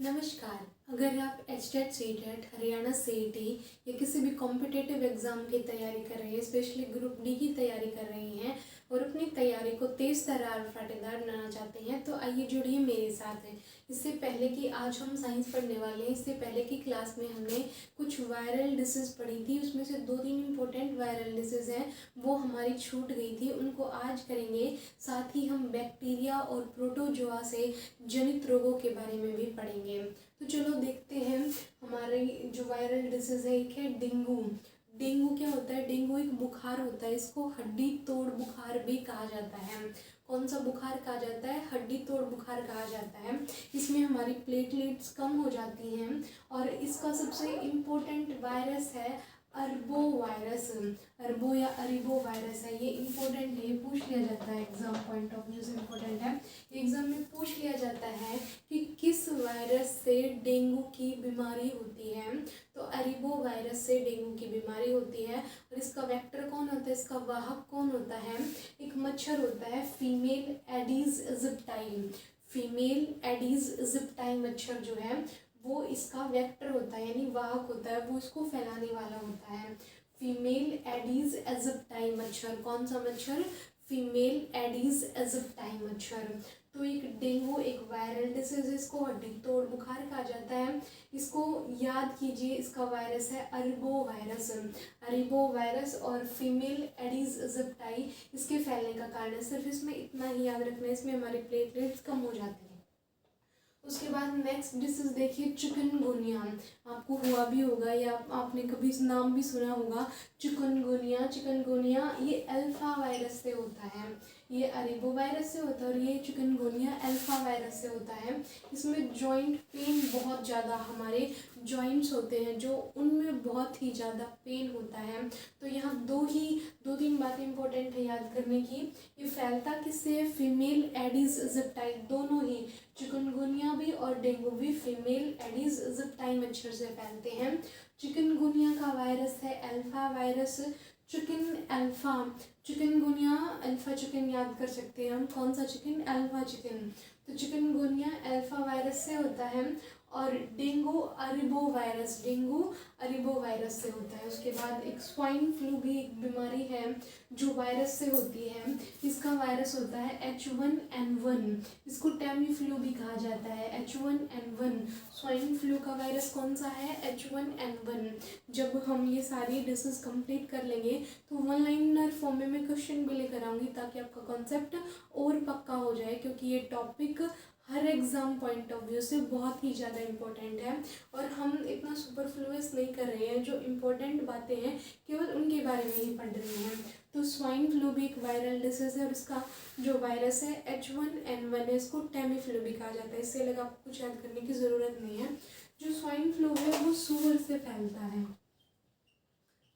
नमस्कार। अगर आप एचटेट सीटेट हरियाणा सीईटी या किसी भी कॉम्पिटिटिव एग्ज़ाम की तैयारी कर रहे हैं, स्पेशली ग्रुप डी की तैयारी कर रही हैं और अपनी तैयारी को तेज़ तर्रार फटेदार बनाना चाहते हैं तो आइए जुड़िए मेरे साथ हैं। इससे पहले कि आज हम साइंस पढ़ने वाले हैं, इससे पहले की क्लास में हमने कुछ वायरल डिसीज़ पढ़ी थी। उसमें से 2-3 इम्पोर्टेंट वायरल डिसीज़ हैं, वो हमारी छूट गई थी, उनको आज करेंगे। साथ ही हम बैक्टीरिया और प्रोटोजोआ से जनित रोगों के बारे में भी पढ़ेंगे। तो चलो देखते हैं। हमारे जो वायरल डिसीज़ है, एक है डेंगू। डेंगू क्या होता है? डेंगू एक बुखार होता है, इसको हड्डी तोड़ बुखार भी कहा जाता है। कौन सा बुखार कहा जाता है? हड्डी तोड़ बुखार कहा जाता है। इसमें हमारी प्लेटलेट्स कम हो जाती हैं और इसका सबसे इम्पोर्टेंट वायरस है अरबो वायरस। अरबो या अरिबो वायरस है, ये इम्पोर्टेंट है, पूछ लिया जाता है एग्जाम पॉइंट ऑफ व्यू से इम्पोर्टेंट है। एग्जाम में पूछ लिया जाता है कि किस वायरस से डेंगू की बीमारी होती है। तो अरिबो वायरस से डेंगू की बीमारी होती है। और इसका वेक्टर कौन होता है, इसका वाहक कौन होता है? एक मच्छर होता है, female Aedes aegypti. Female Aedes aegypti मच्छर जो है वो इसका वेक्टर होता है, यानी वाहक होता है, वो इसको फैलाने वाला होता है। फीमेल एडीज इजिप्टाई मच्छर। कौन सा मच्छर? फीमेल एडीज इजिप्टाई मच्छर। तो एक डेंगू एक वायरल डिसीज, इसको हड्डी तोड़ बुखार कहा जाता है। इसको याद कीजिए, इसका वायरस है अरिबो वायरस। अरिबो वायरस और फीमेल एडीज इजिप्टाई इसके फैलने का कारण है। सिर्फ इसमें इतना ही याद रखना है, इसमें हमारे प्लेटलेट्स कम हो जाते हैं। उसके बाद नेक्स्ट डिसीज देखिए, चिकनगुनिया। आपको हुआ भी होगा या आपने कभी नाम भी सुना होगा, चिकनगुनिया। चिकनगुनिया ये अल्फा वायरस से होता है, ये अरेबो वायरस से होता है और ये चिकनगुनिया अल्फा वायरस से होता है। इसमें जॉइंट पेन बहुत ज़्यादा, हमारे जॉइंट्स होते हैं जो उनमें बहुत ही ज़्यादा पेन होता है। तो यहाँ दो तीन बातें इंपॉर्टेंट है याद करने की। ये फैलता किससे? फीमेल एडीज इजिप्टाई, दोनों ही, चिकनगुनिया भी और डेंगू भी फीमेल एडीज इजिप्टाई मच्छर से फैलते हैं। चिकनगुनिया का वायरस है alpha virus. Chicken alpha, chikungunya alpha chicken याद कर सकते हैं हम। कौन सा चिकन? Alpha chicken. तो चिकनगुनिया अल्फा वायरस से होता है और डेंगू अरिबो वायरस, डेंगू अरिबो वायरस से होता है। उसके बाद एक स्वाइन फ्लू भी एक बीमारी है जो वायरस से होती है। इसका वायरस होता है H1N1, इसको टैमी फ्लू भी कहा जाता है। H1N1 स्वाइन फ्लू का वायरस कौन सा है? H1N1। जब हम ये सारी डिसीज कंप्लीट कर लेंगे तो वन लाइनर फॉर्म में मैं क्वेश्चन भी लेकर आऊँगी ताकि आपका कॉन्सेप्ट और पक्का हो जाए, क्योंकि ये topic her exam point of view से बहुत ही ज़्यादा इम्पोर्टेंट है और हम इतना सुपरफ्लुअस नहीं कर रहे हैं। जो इम्पोर्टेंट बातें हैं केवल उनके बारे में ही पढ़ रहे हैं। तो स्वाइन फ्लू भी एक वायरल डिसीज़ है और इसका जो वायरस है H1N1 है, इसको टैमी फ्लू भी कहा जाता है। इससे लगा आपको कुछ याद करने की ज़रूरत नहीं है। जो स्वाइन फ्लू है वो सूअर से फैलता है।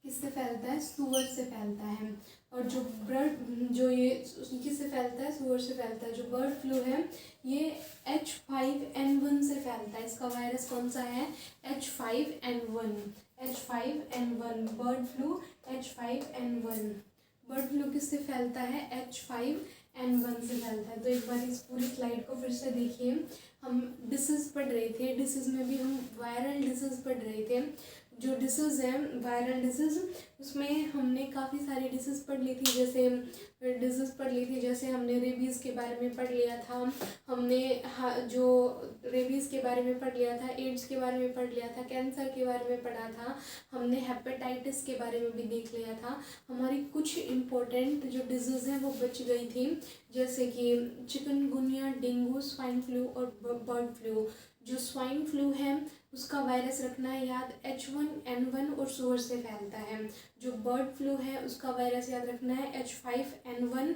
किससे फैलता है? सूअर से फैलता है। और जो ये किससे फैलता है? सूअर से फैलता है। जो बर्ड फ्लू है ये H5N1 से फैलता है। इसका वायरस कौन सा है? H5N1। H5N1 bird flu, H5N1 bird flu किससे फैलता है? H5N1 से फैलता है। तो एक बार इस पूरी स्लाइड को फिर से देखिए। हम डिसीज़ पढ़ रहे थे, डिसीज़ में भी हम वायरल डिसीज़ पढ़ रहे थे। जो डिसीज़ है वायरल डिसीज़, उसमें हमने काफ़ी सारी डिसीज़ पढ़ ली थी। जैसे हमने रेबीज़ के बारे में पढ़ लिया था, हमने जो रेबीज़ के बारे में पढ़ लिया था, एड्स के बारे में पढ़ लिया था, कैंसर के बारे में पढ़ा था, हमने हेपेटाइटिस के बारे में भी देख लिया था। हमारी कुछ इम्पोर्टेंट जो डिजीज़ हैं वो बच गई थी, जैसे कि चिकनगुनिया, डेंगू, स्वाइन फ्लू और बर्ड फ्लू। जो स्वाइन फ्लू है उसका वायरस रखना है याद, H1N1 और सूअर से फैलता है। जो बर्ड फ्लू है उसका वायरस याद रखना है H5N1,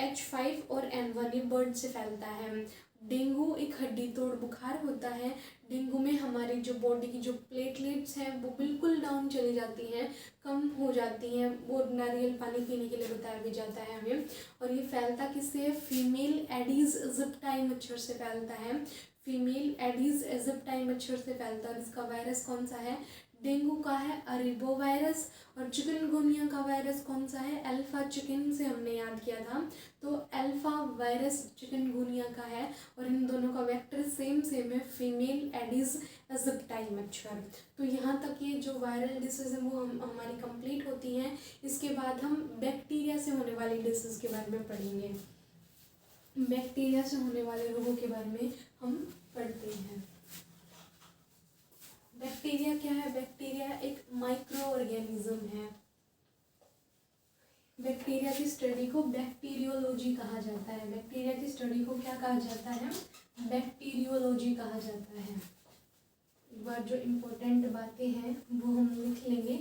H5 और N1, ये बर्ड से फैलता है। डेंगू एक हड्डी तोड़ बुखार होता है। डेंगू में हमारी जो बॉडी की जो प्लेटलेट्स हैं वो बिल्कुल डाउन चली जाती हैं, कम हो जाती हैं। वो नारियल पानी पीने के लिए बताया भी जाता है हमें। और ये फैलता किससे? फीमेल एडीज इजिप्टाई मच्छर से फैलता है। फीमेल एडीज इजिप्टाई मच्छर से फैलता है और इसका वायरस कौन सा है? डेंगू का है अरेबो वायरस, और चिकनगुनिया का वायरस कौन सा है, अल्फा चिकन से हमने याद किया था, तो अल्फा वायरस चिकनगुनिया का है। और इन दोनों का वेक्टर सेम है, फीमेल एडिस एजिप्टाई मच्छर। तो यहाँ तक ये जो वायरल डिसीज है वो हमारी कंप्लीट होती हैं। इसके बाद हम बैक्टीरिया से होने वाली डिसीज के बारे में पढ़ेंगे। बैक्टीरिया से होने वाले रोगों के बारे में हम पढ़ते हैं। बैक्टीरिया क्या है, बैक्टीरिया एक माइक्रो ऑर्गेनिज्म है। बैक्टीरिया की स्टडी को बैक्टीरियोलॉजी कहा जाता है। बैक्टीरिया की स्टडी को क्या कहा जाता है, बैक्टीरियोलॉजी कहा जाता है। एक बार जो इम्पोर्टेंट बातें हैं वो हम लिख लेंगे,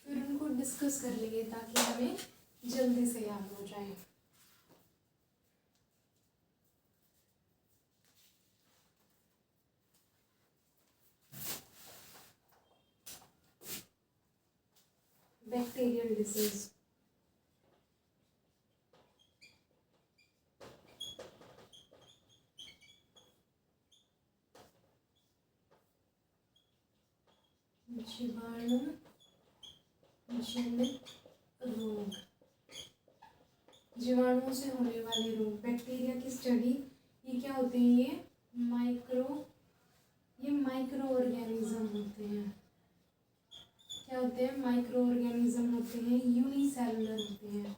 फिर उनको डिस्कस कर लेंगे ताकि हमें जल्दी से याद हो जाए। बैक्टीरियल डिसीज, जीवाणु जनित रोग, जीवाणुओं से होने वाले रोग। बैक्टीरिया की स्टडी ये क्या होते हैं, ये माइक्रो ऑर्गेनिज्म होते हैं। क्या होते हैं, माइक्रो ऑर्गेनिज्म होते हैं, यूनिसेलुलर होते हैं।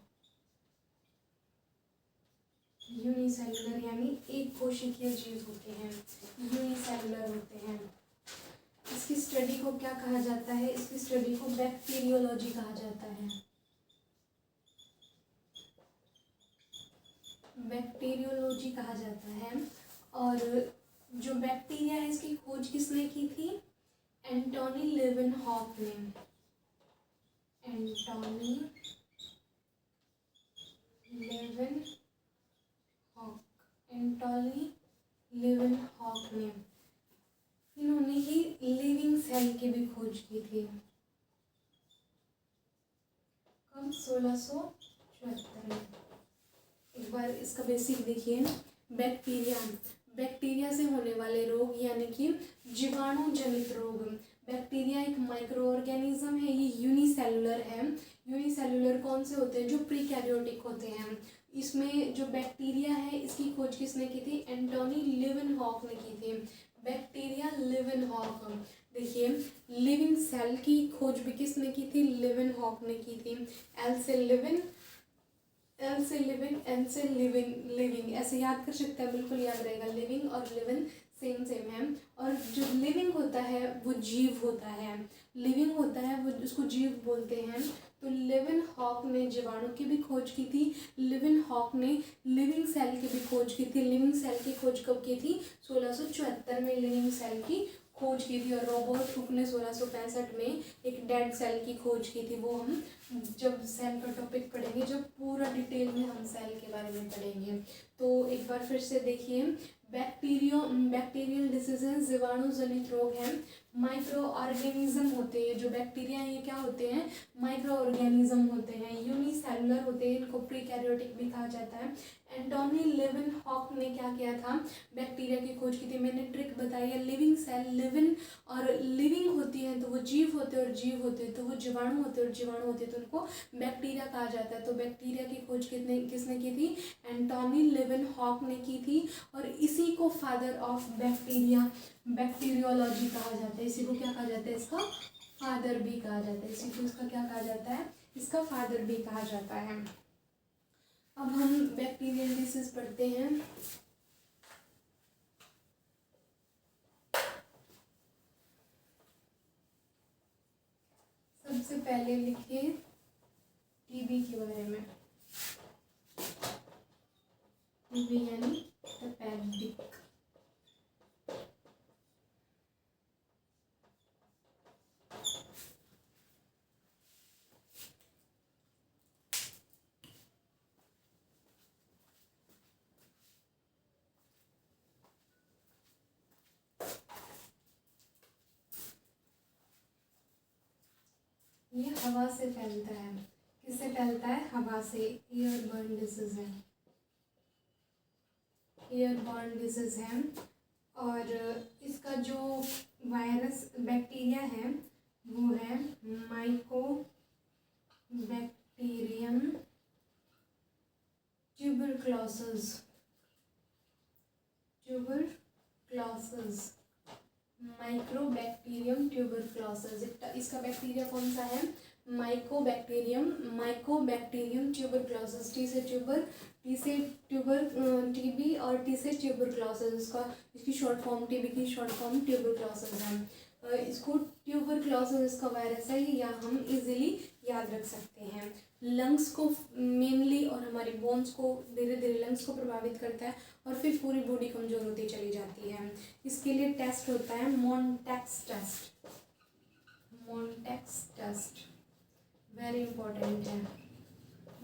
यूनिसेलुलर यानी एक कोशिकीय जीव होते हैं, यूनिसेलुलर होते हैं। इसकी स्टडी को क्या कहा जाता है, इसकी स्टडी को बैक्टीरियोलॉजी कहा जाता है। बैक्टीरियोलॉजी कहा जाता है। और जो बैक्टीरिया है इसकी खोज किसने की थी, एंटोनी लेवेनहॉक ने। एंटोनी लेवेनहॉक ने, इन्होंने ही लिविंग सेल की भी खोज की थी। कब, 1674 में। एक बार इसका बेसिक देखिए, बैक्टीरिया से होने वाले रोग यानी कि जीवाणु जनित रोग। बैक्टीरिया एक माइक्रो ऑर्गेनिज्म है, ये यूनिसेलुलर है। यूनिसेलुलर कौन से होते हैं, जो प्रीकैरियोटिक होते हैं। इसमें जो बैक्टीरिया है इसकी खोज किसने की थी, एंटोनी लेवेनहॉक ने की थी। बैक्टीरिया लेवेनहॉक, देखिए लिविंग सेल की खोज भी किसने की थी, लेवेनहॉक ने की थी। एल से लिविंग, एन से लिविंग ऐसे याद कर सकते हैं, बिल्कुल याद रहेगा। लिविंग और लिविंग सेम है। और जो लिविंग होता है वो जीव होता है, लिविंग होता है वो उसको जीव बोलते हैं। तो लेवेनहॉक ने जीवाणु की भी खोज की थी, लेवेनहॉक ने लिविंग सेल की भी खोज की थी। लिविंग सेल की खोज कब की थी, 1674 में लिविंग सेल की खोज की थी। और रॉबर्ट हुक ने 1665 में एक डेड सेल की खोज की थी। वो हम जब सेल का टॉपिक पढ़ेंगे, जब पूरा डिटेल में हम सेल के बारे में पढ़ेंगे। तो एक बार फिर से देखिए, बैक्टीरियल डिसीजेज जीवाणु जनित रोग हैं, माइक्रो ऑर्गेनिज्म होते हैं। जो बैक्टीरिया हैं ये क्या होते हैं, माइक्रो ऑर्गेनिज्म होते हैं, यूनिसेलुलर होते हैं, इनको प्रीकैरियोटिक भी कहा जाता है। एंटोनी लेवेनहॉक ने क्या किया था, बैक्टीरिया की खोज की थी। मैंने ट्रिक बताई है, लिविंग सेल, लिविंग और लिविंग होती है तो वो जीव होते हैं, और जीव होते हैं तो वो जीवाणु होते हैं, और जीवाणु होते हैं तो उनको बैक्टीरिया कहा जाता है। तो बैक्टीरिया की खोज किसने की थी, एंटोनी लेवेनहॉक ने की थी। और इसी को फादर ऑफ बैक्टीरियोलॉजी कहा जाता है। इसी को क्या कहा जाता है, इसका फादर भी कहा जाता है। इसी को इसका क्या कहा जाता है, इसका फादर भी कहा जाता है। अब हम बैक्टीरियल डिसीज पढ़ते हैं। सबसे पहले लिखिए टीबी के बारे में। टीबी यानी हेपेटिक। ये हवा से फैलता है। किससे फैलता है, हवा से। एयरबॉर्न डिसीज है, एयरबॉर्न डिसीज है। और इसका जो वायरस बैक्टीरिया है वो है माइकोबैक्टीरियम ट्यूबरक्लोसिस। माइक्रोबैक्टीरियम ट्यूबरक्लोसिस, इसका बैक्टीरिया कौन सा है? Mycobacterium tuberculosis. टी से ट्यूबर टीबी और टी से ट्यूबरक्लोसिस। इसकी शॉर्ट फॉर्म, टीबी की शॉर्ट फॉर्म ट्यूबरक्लोसिस है। इसको ट्यूबरक्लोसिस इसका वायरस है, या हम इजीली याद रख सकते हैं। लंग्स को मेनली और हमारी बोन्स को धीरे धीरे लंग्स को प्रभावित करता है और फिर पूरी बॉडी कमज़ोर होती चली जाती है। इसके लिए टेस्ट होता है मॉन्टेक्स टेस्ट, वेरी इंपॉर्टेंट है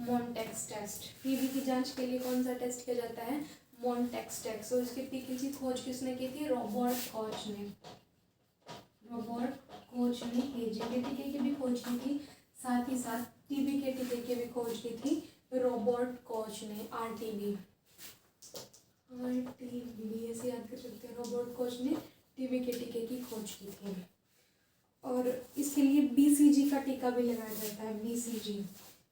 मॉन्टेक्स टेस्ट। टीबी की जांच के लिए कौन सा टेस्ट किया जाता है? Mantoux test. और इसके टीके की खोज किसने की थी? रॉबर्ट कोच ने एजेंट टीके की भी खोज की थी, साथ ही साथ टीबी के टीके की भी खोज की थी रॉबर्ट कोच ने। आरटीबी ऐसे याद कर सकते हैं। रॉबर्ट कोच ने टीबी के टीके की खोज की थी। और इसके लिए बीसीजी का टीका भी लगाया जाता है।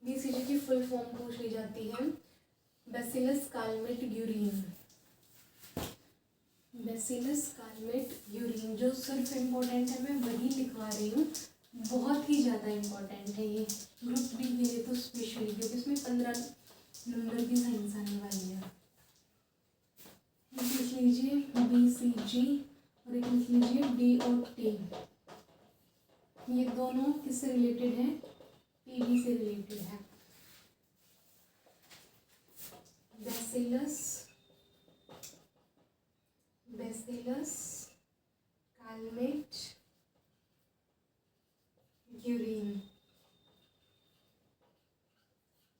बीसीजी की फुल फॉर्म पूछ ली जाती है, बैसिलस कालमेट यूरिन। जो सिर्फ इम्पोर्टेंट है मैं वही लिखवा रही हूँ, बहुत ही ज़्यादा इम्पोर्टेंट है ये ग्रुप डी के लिए तो स्पेशली, क्योंकि इसमें 15 नंबर की साइंस आने वाली है। लिख लीजिए बीसीजी और एक लिख लीजिए डीओटी। ये दोनों किससे रिलेटेड है? टीबी से रिलेटेड है। Bacillus Calmette urine.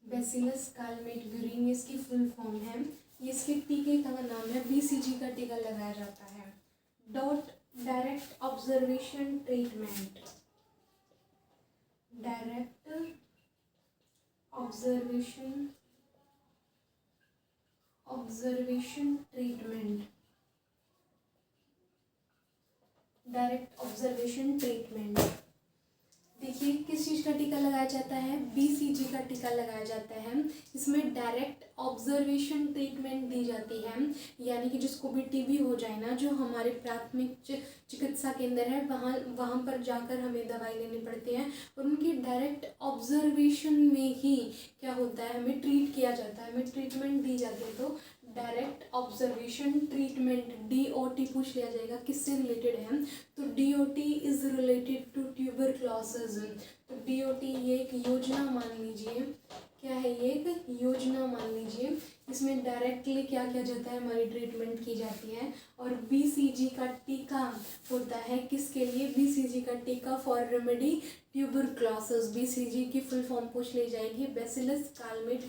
Bacillus Calmette urine इसकी फुल फॉर्म है। इसके टीके का नाम है, बीसीजी का टीका लगाया जाता है। डायरेक्ट ऑब्जर्वेशन ट्रीटमेंट देखिए किस चीज़ का टीका लगाया जाता है? बीसीजी का टीका लगाया जाता है। इसमें डायरेक्ट ऑब्जर्वेशन ट्रीटमेंट दी जाती है, यानी कि जिसको भी टीबी हो जाए ना, जो हमारे प्राथमिक चिकित्सा केंद्र है वहाँ पर जाकर हमें दवाई लेनी पड़ती है और उनकी डायरेक्ट ऑब्जर्वेशन में ही क्या होता है, हमें ट्रीट किया जाता है, हमें ट्रीटमेंट दी जाती है। तो डायरेक्ट ऑब्जर्वेशन ट्रीटमेंट डीओटी पूछ लिया जाएगा किससे रिलेटेड है, तो DOT is related to tuberculosis. तो डीओटी ये एक योजना मान लीजिए, क्या है ये? एक योजना मान लीजिए। इसमें डायरेक्टली क्या किया जाता है? हमारी ट्रीटमेंट की जाती है। और बीसीजी का टीका होता है किसके लिए? बीसीजी का टीका फॉर रेमेडी ट्यूबरक्लोसिस। बीसीजी की फुल फॉर्म पूछ ली जाएगी, बैसिलस कालमेट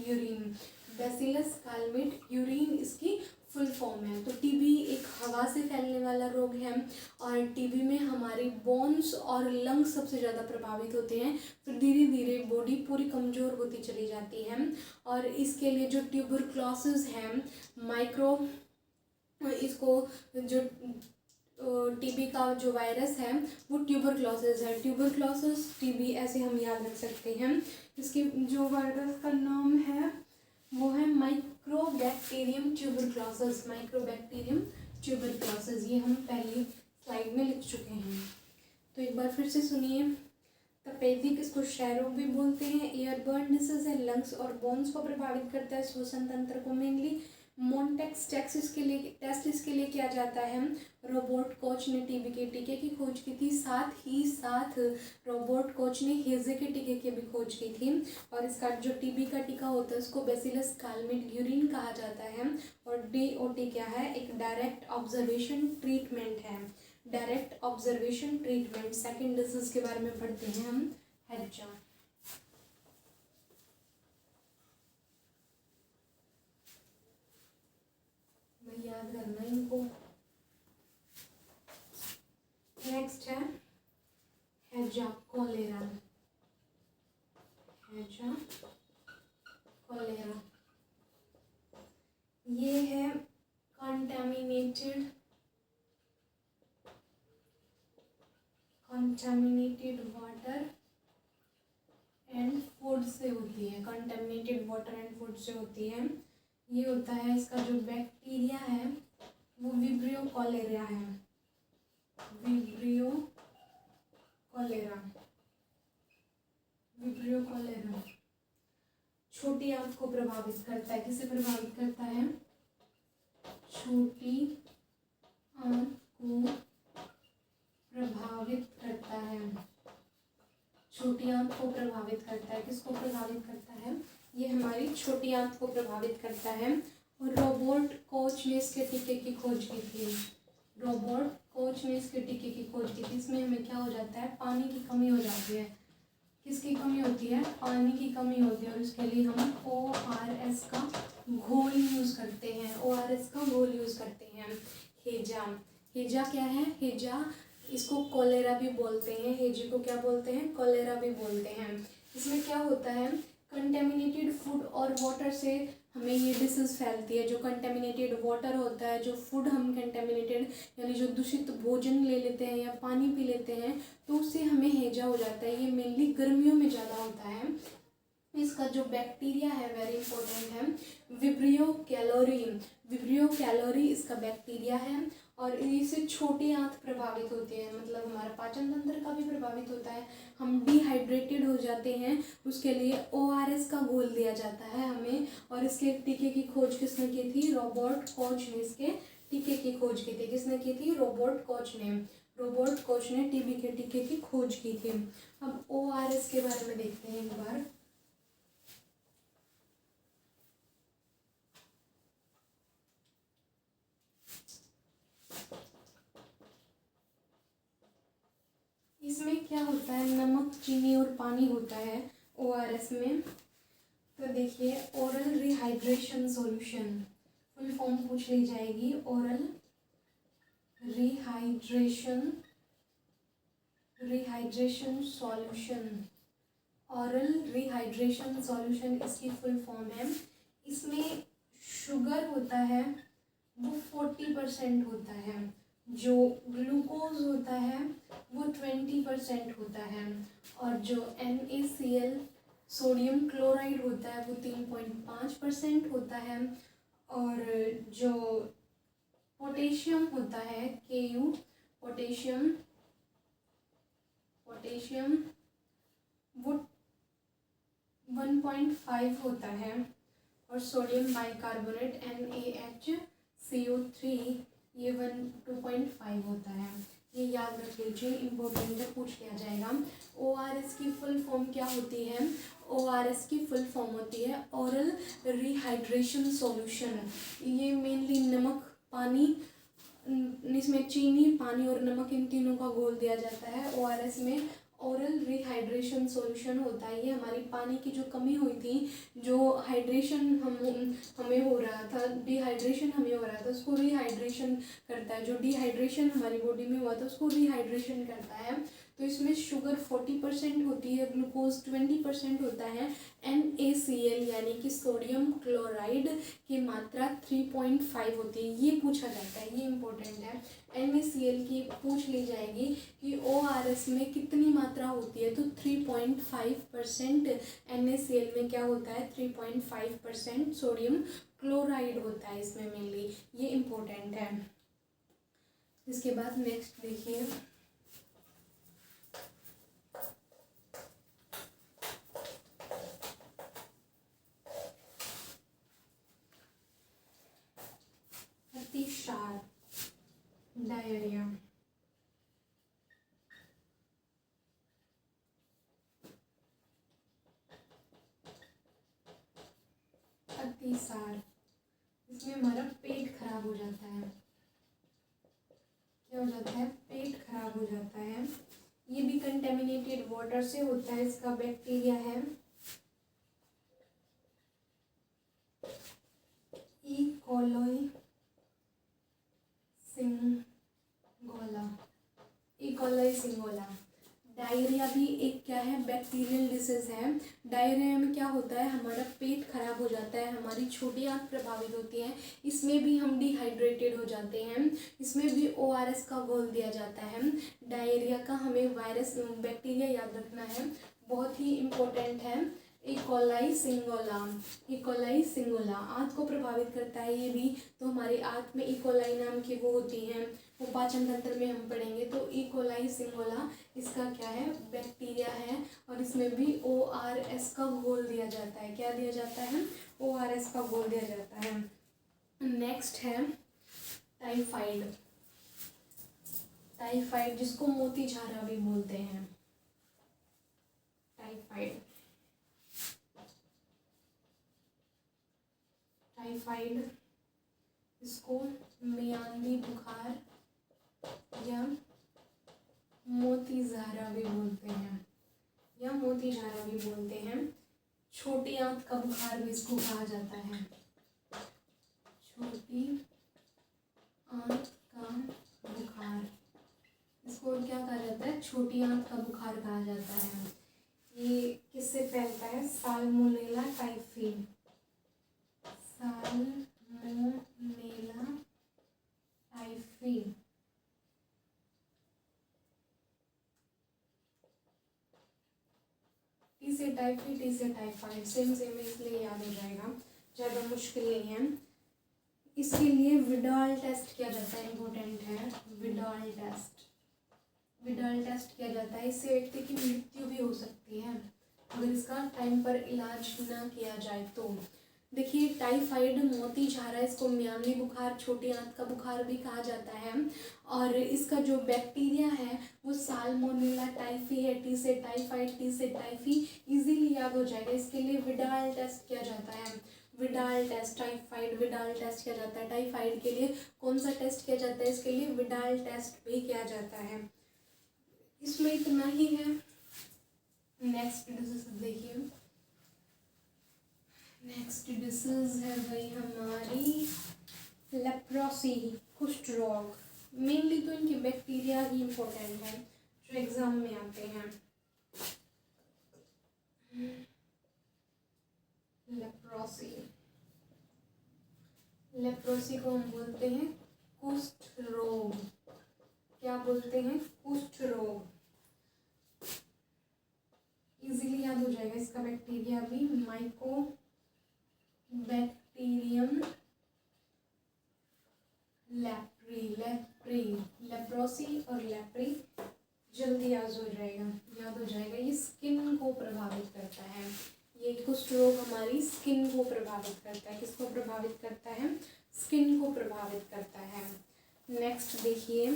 यूरिन इसकी फुल फॉर्म है। तो टीबी एक हवा से फैलने वाला रोग है और टीबी में हमारी बोन्स और लंग्स सबसे ज़्यादा प्रभावित होते हैं। फिर धीरे धीरे बॉडी पूरी कमज़ोर होती चली जाती है। और इसके लिए जो ट्यूबरक्लोसिस है इसको जो टीबी का जो वायरस है वो ट्यूबरक्लोसिस है। ट्यूबरक्लोसिस टीबी ऐसे हम याद रख सकते हैं। इसकी जो वायरस का नाम है वो है माइक्रोबैक्टीरियम ट्यूबरक्लोसिस। ये हम पहली स्लाइड में लिख चुके हैं। तो एक बार फिर से सुनिए। तपेदिक, इसको क्षय रोग भी बोलते हैं। एयरबर्न डिसीज है, लंग्स और बोन्स को प्रभावित करता है, श्वसन तंत्र को मेनली। मॉन्टेक्स टेस्ट इसके लिए किया जाता है। रॉबर्ट कोच ने टीबी के टीके की खोज की थी, साथ ही साथ रॉबर्ट कोच ने हेजे के टीके की भी खोज की थी। और इसका जो टीबी का टीका होता है उसको बैसिलस कालमेट यूरिन कहा जाता है। और डीओटी क्या है? एक डायरेक्ट ऑब्जर्वेशन ट्रीटमेंट है। Direct observation treatment. Second disease के बारे में पढ़ते हैं हम, हैजा। याद करना इनको। नेक्स्ट है हैजा कॉलेरा। ये है contaminated contaminated water and food से होती है, कंटामिनेटेड वाटर एंड फूड से होती है। ये होता है, इसका जो बैक्टीरिया है वो विब्रियो कॉलेरा है, विब्रियो कॉलेरा, विब्रियो कॉलेरा छोटी आंत को प्रभावित करता है। किसे प्रभावित करता है? छोटी आंत को प्रभावित करता है, छोटी आंत को प्रभावित करता है। किसको प्रभावित करता है? ये हमारी छोटी आंत को प्रभावित करता है। और रॉबर्ट कोच ने इसके टीके की खोज की थी, रॉबर्ट कोच ने इसके टीके की खोज की थी। इसमें हमें क्या हो जाता है? पानी की कमी हो जाती है। किसकी कमी होती है? पानी की कमी होती है। और उसके लिए हम ORS का घोल यूज़ करते हैं, ORS का घोल यूज़ करते हैं। हेजा, हेजा क्या है? हेजा इसको कॉलेरा भी बोलते हैं, हेजे को क्या बोलते हैं? कॉलेरा भी बोलते हैं। इसमें क्या होता है? कंटेमिनेटेड फूड और वाटर से हमें ये डिसीज़ फैलती है। जो कंटेमिनेटेड वाटर होता है, जो फूड हम कंटेमिनेटेड यानी जो दूषित भोजन ले लेते हैं या पानी पी लेते हैं, तो उससे हमें हैजा हो जाता है। ये मेनली गर्मियों में ज़्यादा होता है। इसका जो बैक्टीरिया है वेरी इंपॉर्टेंट है, विब्रियो कैलोरी, विब्रियो कैलोरी इसका बैक्टीरिया है। और इससे छोटी आंत प्रभावित होती है, मतलब हमारा पाचन तंत्र का भी प्रभावित होता है। हम डिहाइड्रेटेड हो जाते हैं, उसके लिए ORS का घोल दिया जाता है हमें। और इसके टीके की खोज किसने की थी? रॉबर्ट कोच ने इसके टीके की खोज की थी। किसने की थी? रॉबर्ट कोच ने, रॉबर्ट कोच ने टीबी के टीके की खोज की थी। अब ORS के बारे में देखते हैं एक बार। इसमें क्या होता है? नमक, चीनी और पानी होता है ORS में। तो देखिए, oral rehydration solution, full form पूछ ली जाएगी। Oral rehydration, rehydration solution, oral rehydration solution इसकी फुल फॉर्म है। इसमें शुगर होता है वो 40% होता है, जो ग्लूकोज होता है वो 20% होता है, और जो NaCl सोडियम क्लोराइड होता है वो 3.5% होता है, और जो पोटेशियम होता है Ku, पोटेशियम, पोटेशियम वो 1.5 होता है, और सोडियम बाइकार्बोनेट NaHCO3 ये 2.5 होता है। ये याद रख लीजिए, इम्पोर्टेंट है, पूछ लिया जाएगा। ORS की फुल फॉर्म क्या होती है? ORS की फुल फॉर्म होती है ओरल रिहाइड्रेशन सॉल्यूशन। ये मेनली नमक, पानी, इसमें चीनी, पानी और नमक इन तीनों का घोल दिया जाता है। ORS में ओरल रिहाइड्रेशन सॉल्यूशन होता है। ये हमारी पानी की जो कमी हुई थी, जो हाइड्रेशन हमें हो रहा था, डिहाइड्रेशन हमें हो रहा था, उसको रिहाइड्रेशन करता है। जो डिहाइड्रेशन हमारी बॉडी में हुआ था उसको रिहाइड्रेशन करता है। तो इसमें शुगर 40% होती है, ग्लूकोज 20% होता है, NaCl यानी कि सोडियम क्लोराइड की मात्रा 3.5 होती है। ये पूछा जाता है, ये इम्पोर्टेंट है। NaCl की पूछ ली जाएगी कि ORS में कितनी मात्रा होती है, तो 3.5% NaCl में क्या होता है? 3.5% सोडियम क्लोराइड होता है इसमें मेनली। ये इम्पोर्टेंट है। इसके बाद नेक्स्ट देखिए, अतिसार, डायरिया। अतिसार, इसमें हमारा पेट खराब हो जाता है। क्या हो जाता है? पेट खराब हो जाता है। ये भी कंटेमिनेटेड वाटर से होता है। इसका बैक्टीरिया है ई कोलाई सिंगोला, ई कोलाई सिंगोला। डायरिया भी एक क्या है? बैक्टीरियल डिसीज़ है। डायरिया में क्या होता है, हमारा पेट खराब हो जाता है, हमारी छोटी आंत प्रभावित होती है, इसमें भी हम डिहाइड्रेटेड हो जाते हैं, इसमें भी ORS का घोल दिया जाता है। डायरिया का हमें वायरस बैक्टीरिया याद रखना है, बहुत ही इम्पोर्टेंट है। इकोलाई सिंगोला, इकोलाई सिंगोला आंत को प्रभावित करता है ये भी। तो हमारी आंत में इकोलाई नाम की वो होती हैं, वो पाचन तंत्र में हम पढ़ेंगे। तो इकोलाई सिंगोला इसका क्या है, बैक्टीरिया है, और इसमें भी ORS का घोल दिया जाता है। क्या दिया जाता है, ORS का घोल दिया जाता है। नेक्स्ट है टाइफाइड, टाइफाइड जिसको मोती झारा भी बोलते हैं। टाइफाइड, टाइफाइड इसको मियानवी बुखार या मोती झारा भी बोलते हैं, या मोती झारा भी बोलते हैं। छोटी आंत का बुखार भी इसको कहा जाता है, छोटी आंत का बुखार, इसको क्या कहा जाता है, छोटी आंत का बुखार कहा जाता है। ये किससे फैलता है, salmonella typhi, salmonella typhi. T से टाइफी, टी से टाइफाइड, सेम सेम है इसलिए याद हो जाएगा, ज़्यादा मुश्किल नहीं है। इसके लिए विडाल टेस्ट किया जाता है, इम्पोर्टेंट है विडाल टेस्ट, विडाल टेस्ट किया जाता है। इससे व्यक्ति की मृत्यु भी हो सकती है अगर इसका टाइम पर इलाज ना किया जाए तो। देखिए टाइफाइड, मोती झारा, इसको मियानवी बुखार, छोटी आंत का बुखार भी कहा जाता है, और इसका जो बैक्टीरिया है वो साल्मोनेला टाइफी है। टी से टाइफाइड, टी से टाइफी, इजीली याद हो जाएगा। इसके लिए विडाल टेस्ट किया जाता है, Widal test, typhoid Widal test किया जाता है। टाइफाइड के लिए कौन सा टेस्ट किया जाता है, इसके लिए विडाल टेस्ट भी किया जाता है। इसमें इतना ही है। नेक्स्ट डिसीज देखिए, नेक्स्ट डिसीज है भाई हमारी लेप्रोसी, कुष्ठ रोग। मेनली तो इनके बैक्टीरिया ही इम्पोर्टेंट है जो एग्जाम में आते हैं। लेप्रोसी, लेप्रोसी को हम बोलते हैं कुष्ठ रोग। क्या बोलते हैं, कुष्ठ रोग। इजीली याद हो जाएगा इसका बैक्टीरिया भी, mycobacterium leprae, leprae, leprosy और लेप्री जल्दी याद हो जाएगा, याद हो जाएगा। ये स्किन को प्रभावित करता है, ये कुष्ठ रोग हमारी स्किन को प्रभावित करता है। किसको प्रभावित करता है, स्किन को प्रभावित करता है। नेक्स्ट देखिए,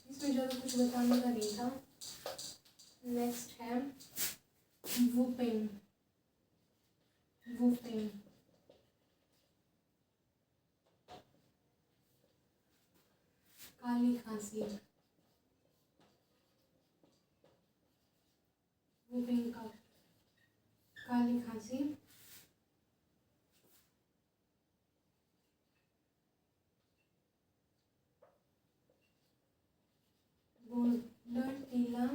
इसमें ज़्यादा कुछ बताने का नहीं था। नेक्स्ट है वूपिंग, वूपिंग, काली खांसी, वूपिंग का काली खांसी, बोर्डरटीला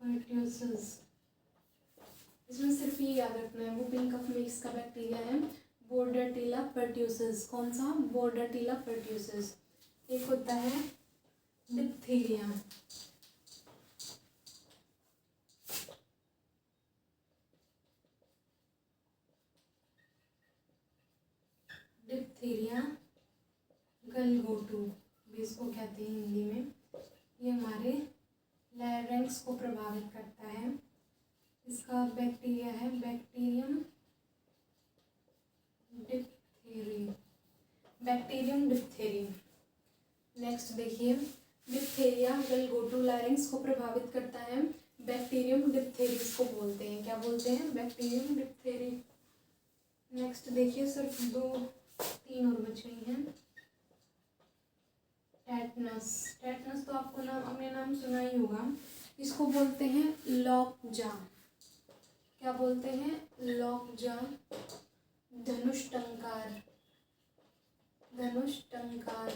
पर्ट्यूसिस। इसमें सिर्फ ये याद रखना है, वूपिंग कफ में इसका बैक्टीरिया है बोर्डरटीला पर्ट्यूसिस। कौन सा, बोर्डरटीला पर्ट्यूसिस। एक होता है डिप्थीरिया, डिप्थीरिया गलघोटू भी इसको कहते हैं हिंदी में। ये हमारे लैरिंक्स को प्रभावित करता है। इसका बैक्टीरिया है bacterium diphtheriae, bacterium diphtheriae. Next देखिए, डिप्थेरिया गलघोटू लैरिंक्स को प्रभावित करता है, बैक्टीरियम डिप्थेरी इसको बोलते हैं। क्या बोलते हैं, बैक्टीरियम डिप्थेरी। नेक्स्ट देखिए, सिर्फ 2-3 और बचे हैं। टेटनस, टेटनस तो आपको नाम, अपने नाम सुना ही होगा। इसको बोलते हैं लॉकजा। क्या बोलते हैं, लॉकजा, धनुष टंकार, धनुष टंकार।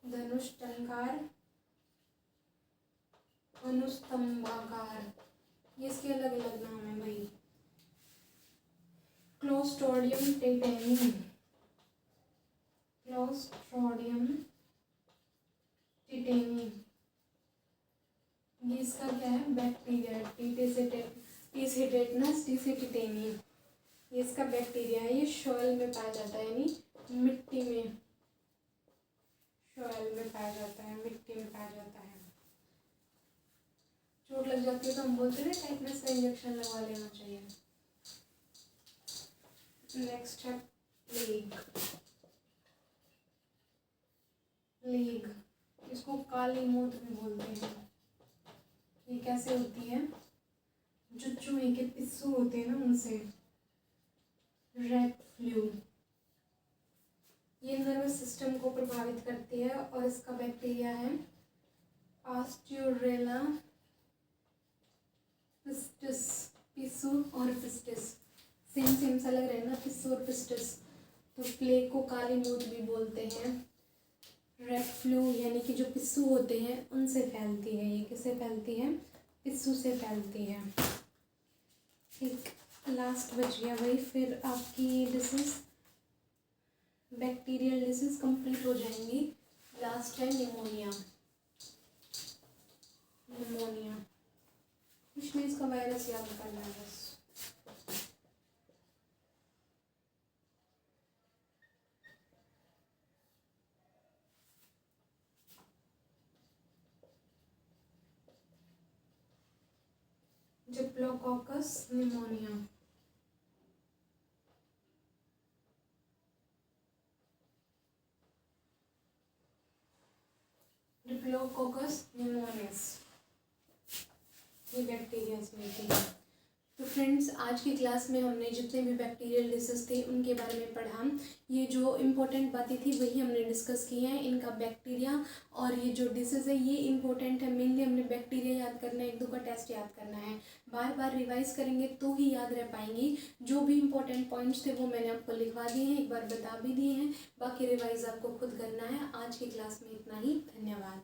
धनुष टंकार, अनुस्तंभाकार, ये इसके अलग अलग नाम है भाई। क्लोस्ट्रोडियम टेटेनी, क्लोस्ट्रोडियम टेटेनी, ये इसका क्या है, बैक्टीरिया, टीसेटेटनस टीसेटेनी, ये इसका बैक्टीरिया है। ये सॉइल में पाया जाता है, यानी मिट्टी में, सॉइल में पाया जाता है, मिट्टी में पाया जाता है। चोट लग जाती है तो हम बोलते हैं टेटनस का इंजेक्शन लगवा लेना चाहिए। नेक्स्ट है प्लेग। प्लेग, इसको काली मौत भी बोलते हैं। ये कैसे होती है, जो चूहे के पिस्सू होते हैं ना, उनसे। रैट फ्लू, ये नर्वस सिस्टम को प्रभावित करती है और इसका बैक्टीरिया है पास्ट्यूरेला पिस्टिस। पिस्सू और पिस्टिस सेम सेम सा लग रहा है ना, पिस्सू और पिस्टिस। तो प्लेग को काली मौत भी बोलते हैं। रेड फ्लू यानी कि जो पिस्सू होते हैं उनसे फैलती है। ये किससे फैलती है, पिस्सू से फैलती है। एक लास्ट बच गया भाई, फिर आपकी डिसीज, बैक्टीरियल डिसीज कंप्लीट हो जाएंगी। लास्ट है निमोनिया। निमोनिया कुछ नहीं, इसका वायरस याद करना है बस। डिप्लोकोकस निमोनिया, डिप्लोकोकस निमोनियस, ये बैक्टीरिया से मिलती है। तो फ्रेंड्स, आज की क्लास में हमने जितने भी बैक्टीरियल डिसीज थे उनके बारे में पढ़ा। ये जो इम्पोर्टेंट बातें थी वही हमने डिस्कस की हैं। इनका बैक्टीरिया और ये जो डिसीज़ है ये इम्पोर्टेंट है। मेनली हमने बैक्टीरिया याद करना है, एक दो का टेस्ट याद करना है। बार बार रिवाइज करेंगे तो ही याद रह पाएंगी। जो भी इम्पोर्टेंट पॉइंट्स थे वो मैंने आपको लिखवा दिए हैं, एक बार बता भी दिए हैं। बाकी रिवाइज आपको खुद करना है। आज की क्लास में इतना ही। धन्यवाद।